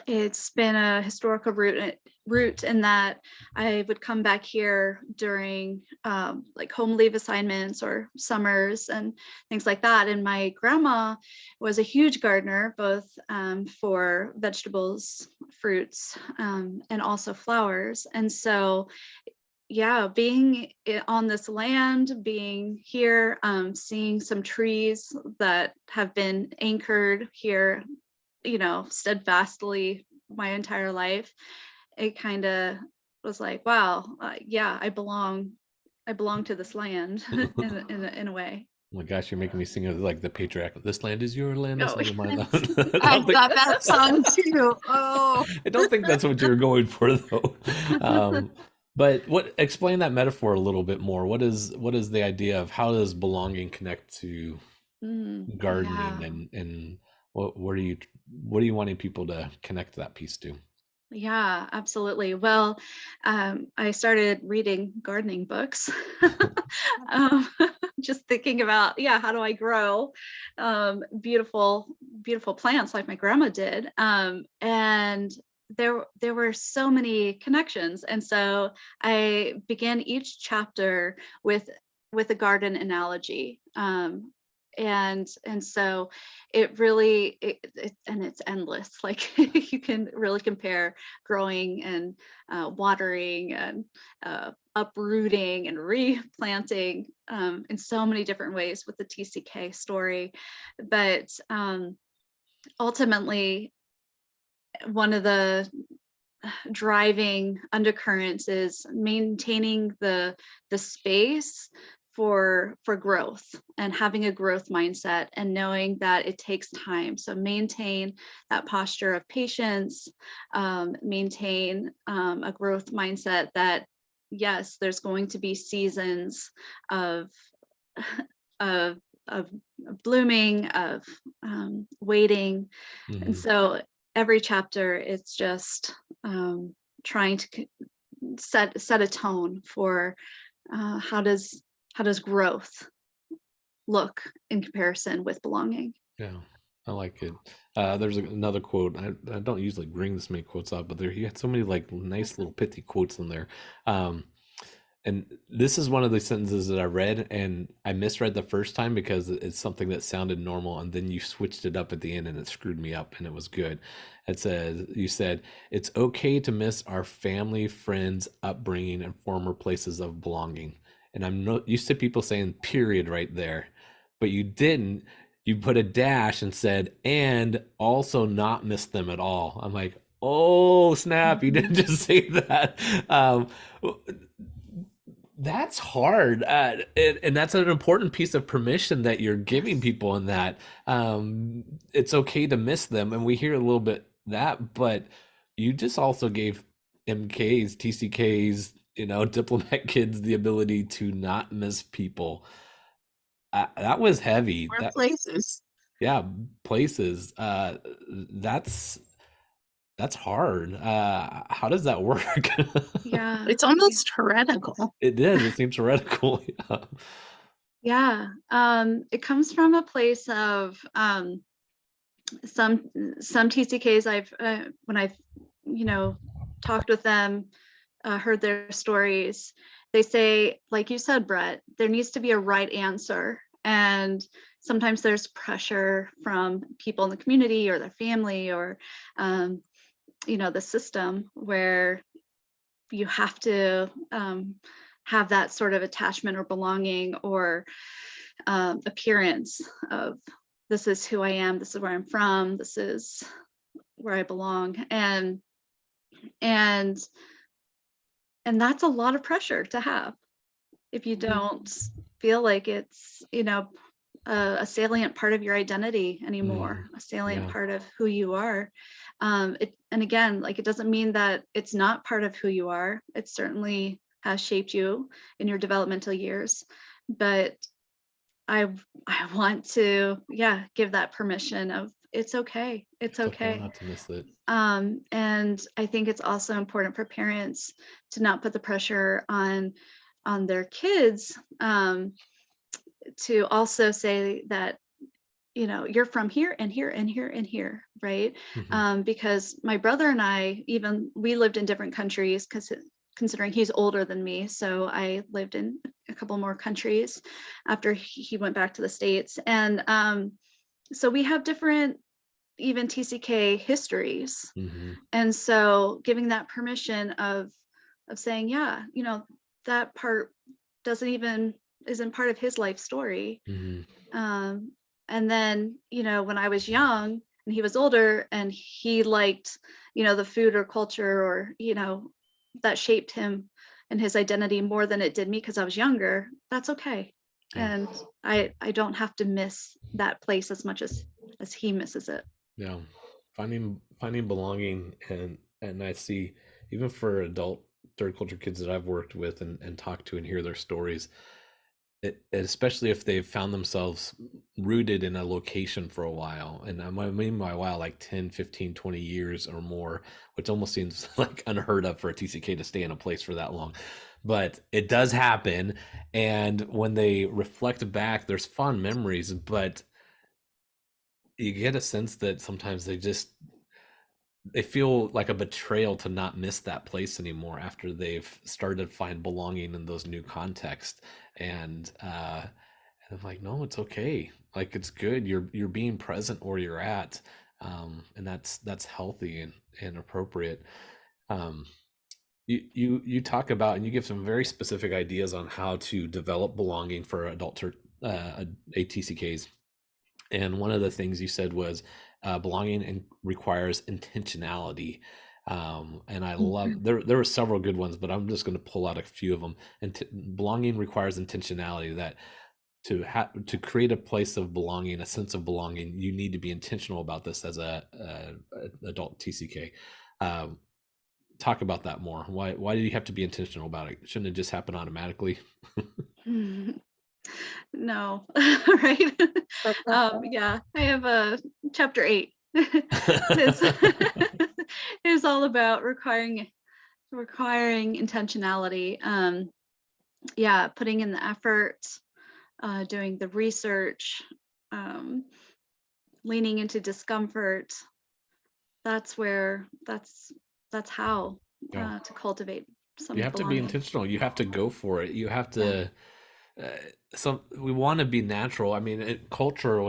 S3: it's been a historical route in that I would come back here during like home leave assignments or summers and things like that. And my grandma was a huge gardener, both for vegetables, fruits, and also flowers. And so yeah, being on this land, being here, seeing some trees that have been anchored here, steadfastly my entire life, it kind of was like, wow, yeah, I belong to this land in a way.
S1: Oh my gosh, you're making me sing it like the patriarch. This land is your land, this
S3: Oh,
S1: land is my land.
S2: I got that song too. Oh,
S1: I don't think that's what you're going for though. But explain that metaphor a little bit more. What is the idea of how does belonging connect to gardening,
S3: yeah.
S1: and what are you wanting people to connect that piece to?
S3: Yeah, absolutely. Well, I started reading gardening books, um, just thinking about, how do I grow beautiful, beautiful plants like my grandma did? And there were so many connections, and so I began each chapter with a garden analogy. And so it really and it's endless, like you can really compare growing and watering and uprooting and replanting in so many different ways with the TCK story. But ultimately, one of the driving undercurrents is maintaining the space for growth and having a growth mindset and knowing that it takes time. So maintain that posture of patience, maintain a growth mindset that yes, there's going to be seasons of of of blooming, of waiting. And so every chapter, it's just trying to set a tone for how does growth look in comparison with belonging.
S1: Yeah, I like it. There's another quote. I don't usually bring this many quotes up, but he had so many like nice little pithy quotes in there. And this is one of the sentences that I read and I misread the first time because it's something that sounded normal, and then you switched it up at the end and it screwed me up, and it was good. You said, it's okay to miss our family, friends, upbringing, and former places of belonging. And I'm not used to people saying period right there, but you didn't. You put a dash and said, and also not miss them at all. I'm like, oh snap, you didn't just say that. That's hard, and that's an important piece of permission that you're giving people in that it's okay to miss them, and we hear a little bit that, but you just also gave MKs, TCKs, diplomat kids the ability to not miss people. That was heavy.
S2: Or places.
S1: Yeah, places. That's hard. How does that work?
S3: Yeah.
S2: It's almost heretical.
S1: It is. It seems heretical. Yeah.
S3: Yeah. It comes from a place of some TCKs when I've talked with them, heard their stories, they say, like you said, Brett, there needs to be a right answer. And sometimes there's pressure from people in the community or their family or the system where you have to have that sort of attachment or belonging or appearance of, this is who I am, this is where I'm from, this is where I belong. And that's a lot of pressure to have if you don't feel like it's a salient part of your identity anymore, a salient part of who you are. And again, like, it doesn't mean that it's not part of who you are. It certainly has shaped you in your developmental years, but I want to give that permission of, it's okay, it's okay
S1: not to miss it.
S3: And I think it's also important for parents to not put the pressure on their kids, to also say that you're from here and here and here and here, right? Because my brother and I, even, we lived in different countries, because considering he's older than me, so I lived in a couple more countries after he went back to the States. And so we have different even TCK histories. And so giving that permission of saying, that part isn't part of his life story. And then, when I was young and he was older and he liked, the food or culture or, that shaped him and his identity more than it did me because I was younger, that's okay. And I don't have to miss that place as much as he misses it.
S1: Yeah, finding belonging, and I see, even for adult third culture kids that I've worked with and talked to and hear their stories, especially if they've found themselves rooted in a location for a while, and I mean by a while, like 10, 15, 20 years or more, which almost seems like unheard of for a TCK to stay in a place for that long, but it does happen. And when they reflect back, there's fond memories, but you get a sense that sometimes they feel like a betrayal to not miss that place anymore after they've started to find belonging in those new contexts. And I'm like, no, it's okay. Like, it's good. You're being present where you're at. And that's healthy and appropriate. You talk about, and you give some very specific ideas on how to develop belonging for adult ATCKs. And one of the things you said was belonging requires intentionality. And I love, there were several good ones, but I'm just going to pull out a few of them. And belonging requires intentionality, that to create a place of belonging, a sense of belonging, you need to be intentional about this as a adult TCK. Talk about that more. Why do you have to be intentional about it? Shouldn't it just happen automatically?
S3: No, right? I have a chapter 8. It's all about requiring intentionality. Putting in the effort, doing the research, leaning into discomfort. That's how to cultivate some.
S1: You have to be intentional. You have to go for it. You have to. We want to be natural. I mean, culture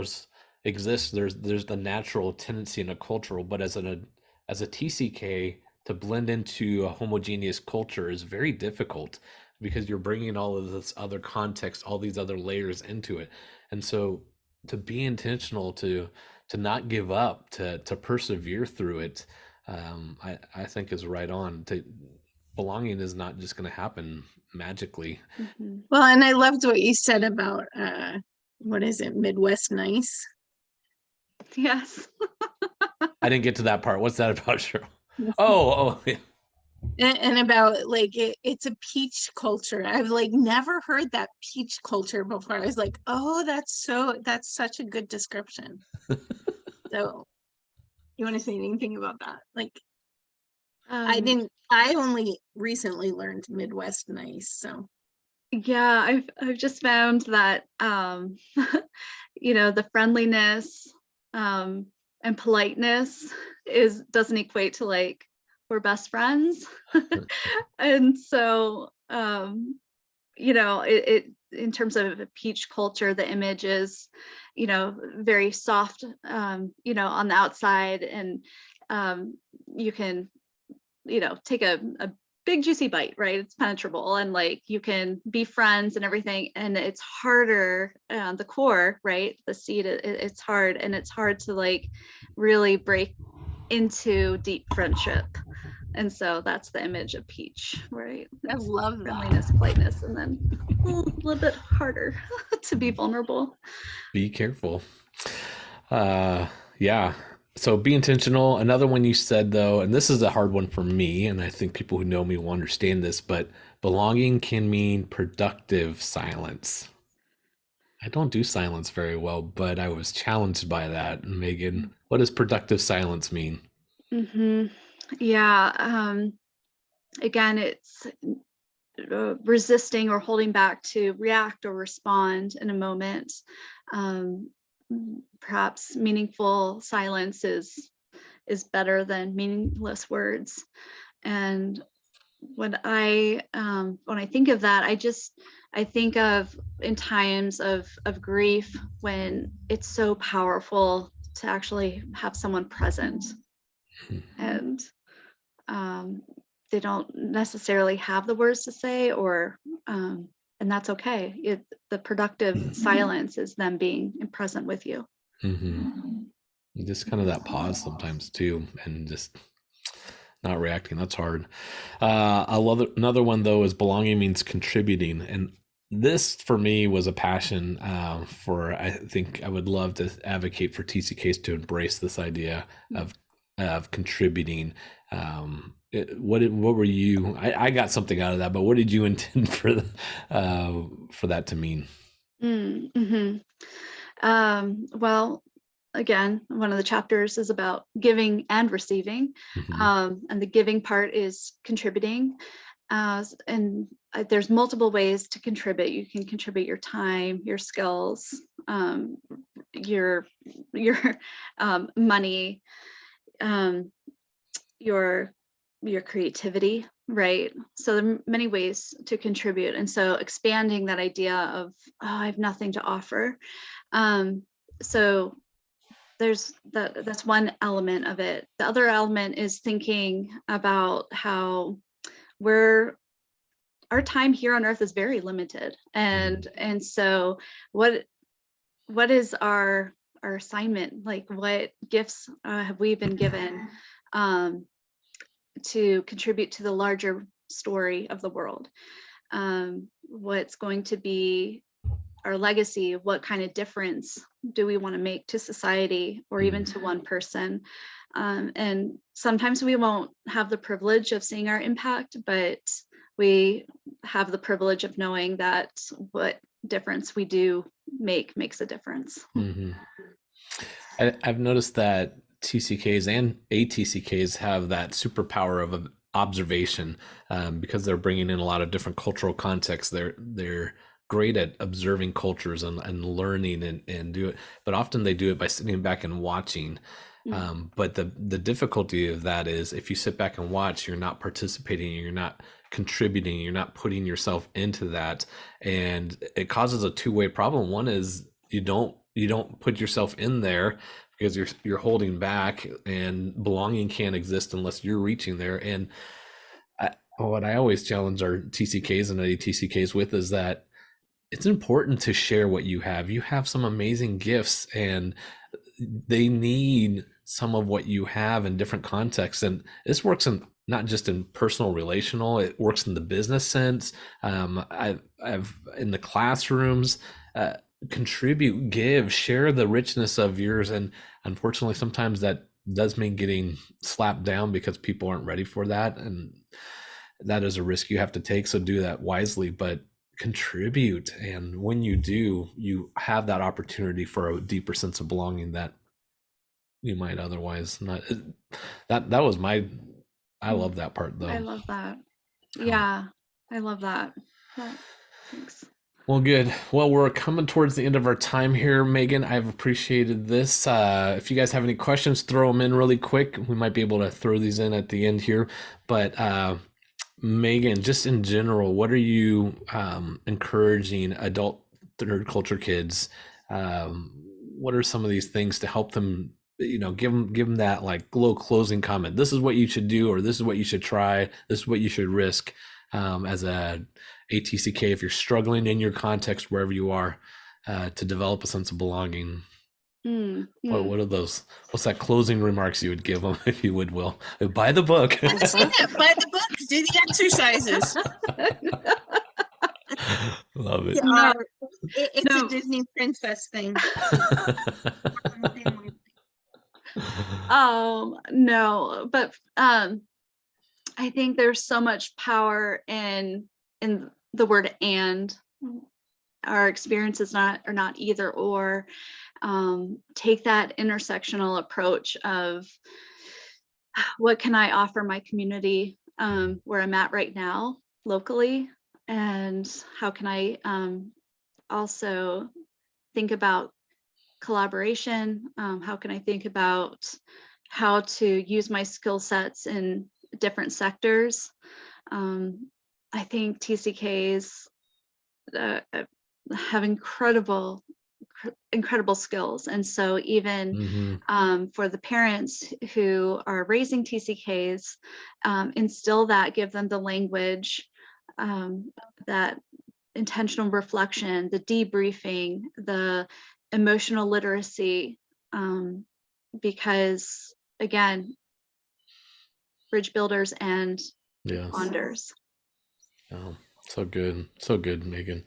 S1: exists. There's the natural tendency in a cultural, but as a TCK, to blend into a homogeneous culture is very difficult, because you're bringing all of this other context, all these other layers into it. And so to be intentional, to not give up, to persevere through it, I think is right on. Belonging is not just going to happen magically.
S2: Well, and I loved what you said about what is it, Midwest nice?
S3: Yes.
S1: I didn't get to that part. What's that about, Cheryl? Oh, yeah.
S2: And about like it's a peach culture. I've like never heard that peach culture before. I was like, oh, that's such a good description. So you want to say anything about that? Like
S3: Um,
S2: I only recently learned Midwest nice, so
S3: yeah, I've just found that the friendliness and politeness is doesn't equate to like we're best friends. And so it in terms of a peach culture, the image is, very soft, on the outside, and you can, take a big juicy bite, right? It's penetrable, and like you can be friends and everything, and it's harder, the core, right? The seed, it's hard, and it's hard to like really break into deep friendship. And so that's the image of peach, right?
S2: I
S3: It's
S2: love
S3: friendliness,
S2: that.
S3: politeness, and then a little bit harder to be vulnerable.
S1: Be careful. Yeah. So be intentional. Another one you said though, and this is a hard one for me, and I think people who know me will understand this, but belonging can mean productive silence. I don't do silence very well, but I was challenged by that. Megan, what does productive silence mean?
S3: Hmm. Yeah. Again, it's resisting or holding back to react or respond in a moment. Um, Perhaps meaningful silence is better than meaningless words. And when I think of that, I think of in times of grief when it's so powerful to actually have someone present, and um, they don't necessarily have the words to say, or and that's okay. The productive silence is them being present with you.
S1: Mm-hmm. Just kind of that pause sometimes too, and just not reacting. That's hard. I love it. Another one though is belonging means contributing, and this for me was a passion. For I think I would love to advocate for TCKs to embrace this idea of contributing. What were you? I got something out of that, but what did you intend for that to mean?
S3: Mm-hmm. Well, again, one of the chapters is about giving and receiving,
S1: Hmm.
S3: and the giving part is contributing. And there's multiple ways to contribute. You can contribute your time, your skills, your your money, um, your your creativity, right? So there are many ways to contribute, and so expanding that idea of, oh, I have nothing to offer. Um, so that's one element of it. The other element is thinking about how we're our time here on earth is very limited, and so what is our assignment? Like, what gifts have we been given um, to contribute to the larger story of the world? What's going to be our legacy? What kind of difference do we want to make to society or even to one person? And sometimes we won't have the privilege of seeing our impact, but we have the privilege of knowing that what difference we do makes a difference.
S1: Hmm. I've noticed that TCKs and ATCKs have that superpower of observation, because they're bringing in a lot of different cultural contexts. They're great at observing cultures and learning and do it, but often they do it by sitting back and watching.
S3: Mm.
S1: But the difficulty of that is if you sit back and watch, you're not participating, you're not contributing, you're not putting yourself into that, and it causes a two-way problem. One is you don't put yourself in there because you're holding back, and belonging can't exist unless you're reaching there. And what I always challenge our TCKs and ATCKs with is that it's important to share what you have. You have some amazing gifts, and they need some of what you have in different contexts. And this works in not just in personal relational, it works in the business sense. I've in the classrooms, uh, contribute, give, share the richness of yours. And unfortunately, sometimes that does mean getting slapped down because people aren't ready for that, and that is a risk you have to take. So do that wisely, but contribute. And when you do, you have that opportunity for a deeper sense of belonging that you might otherwise not. That was my. I love that part though.
S3: I love that. Yeah, I love that. Thanks.
S1: Well, good. Well, we're coming towards the end of our time here, Megan. I've appreciated this. If you guys have any questions, throw them in really quick. We might be able to throw these in at the end here. But Megan, just in general, what are you encouraging adult third culture kids? What are some of these things to help them? Give them that like little closing comment. This is what you should do, or this is what you should try. This is what you should risk as a ATCK if you're struggling in your context wherever you are to develop a sense of belonging. What are those? What's that closing remarks you would give them if you would, Will? Buy the book.
S2: That's it. Buy the book. Do the exercises.
S1: Love it.
S2: It's a Disney princess thing.
S3: No, but I think there's so much power in the word "and." Our experiences are not either or. Take that intersectional approach of what can I offer my community where I'm at right now locally, and how can I also think about collaboration? How can I think about how to use my skill sets in different sectors? I think TCKs have incredible skills, and so even for the parents who are raising TCKs, instill that, give them the language, that intentional reflection, the debriefing, the emotional literacy, because again, bridge builders and bonders.
S1: Oh, so good, Megan.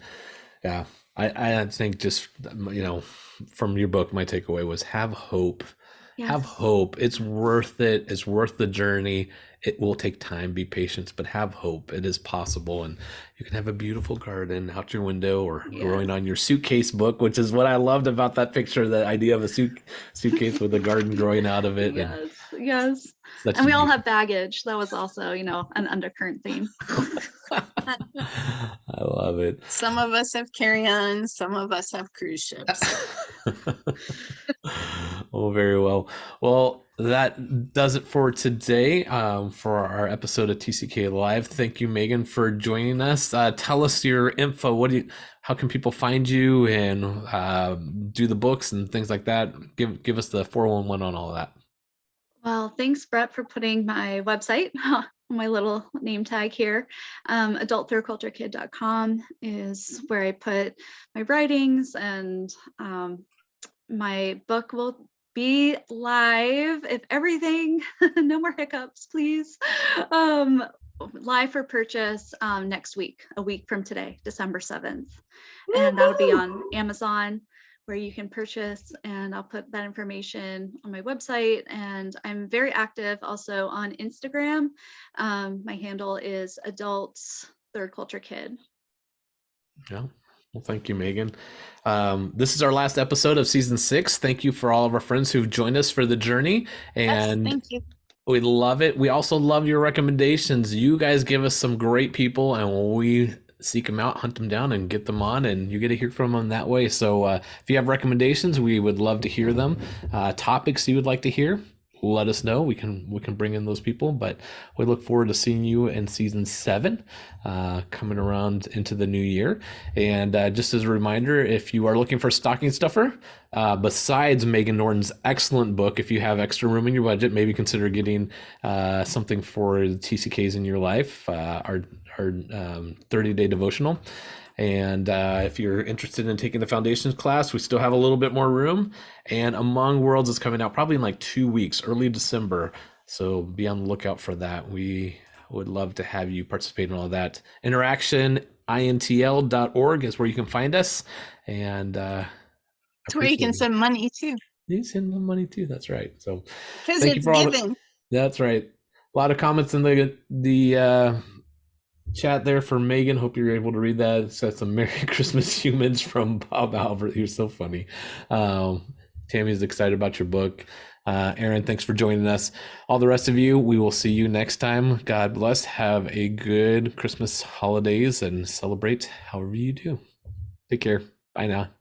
S1: Yeah, I think just from your book, my takeaway was have hope. Yes. Have hope. It's worth it. It's worth the journey. It will take time. Be patient, but have hope. It is possible, and you can have a beautiful garden out your window or growing on your suitcase book, which is what I loved about that picture. The idea of a suitcase with a garden growing out of it.
S3: Yes. And we all have baggage. That was also, an undercurrent theme.
S1: I love it.
S2: Some of us have carry-ons, some of us have cruise ships.
S1: Oh, very well. Well, that does it for today for our episode of TCK Live. Thank you, Megan, for joining us. Tell us your info. How can people find you and do the books and things like that? Give us the 411 on all of that.
S3: Well, thanks, Brett, for putting my website, my little name tag here. adultthirdculturekid.com is where I put my writings, and my book will be live, if everything, no more hiccups, please. Live for purchase next week, a week from today, December 7th. And that'll be on Amazon, where you can purchase, and I'll put that information on my website. And I'm very active also on Instagram. My handle is adults third culture kid.
S1: Yeah. Well, thank you, Megan. This is our last episode of season 6. Thank you for all of our friends who've joined us for the journey. And
S2: yes, thank you.
S1: We love it. We also love your recommendations. You guys give us some great people, and we seek them out, hunt them down, and get them on, and you get to hear from them that way. So if you have recommendations, we would love to hear them. Topics you would like to hear, let us know. We can bring in those people, but we look forward to seeing you in season 7 coming around into the new year. And just as a reminder, if you are looking for a stocking stuffer, besides Megan Norton's excellent book, if you have extra room in your budget, maybe consider getting something for the TCKs in your life, our 30-day devotional. And if you're interested in taking the foundations class, we still have a little bit more room. And Among Worlds is coming out probably in like 2 weeks, early December. So be on the lookout for that. We would love to have you participate in all of that. InteractionINTL.org is where you can find us. And
S2: it's where you can send money too.
S1: You send them money too. That's right. So
S2: Because
S1: thank you
S2: it's
S1: for all
S2: giving.
S1: that's right. A lot of comments in the chat there for Megan. Hope you're able to read that. It says some Merry Christmas humans from Bob Albert. You're so funny. Tammy's excited about your book. Aaron, thanks for joining us. All the rest of you, we will see you next time. God bless. Have a good Christmas holidays and celebrate however you do. Take care. Bye now.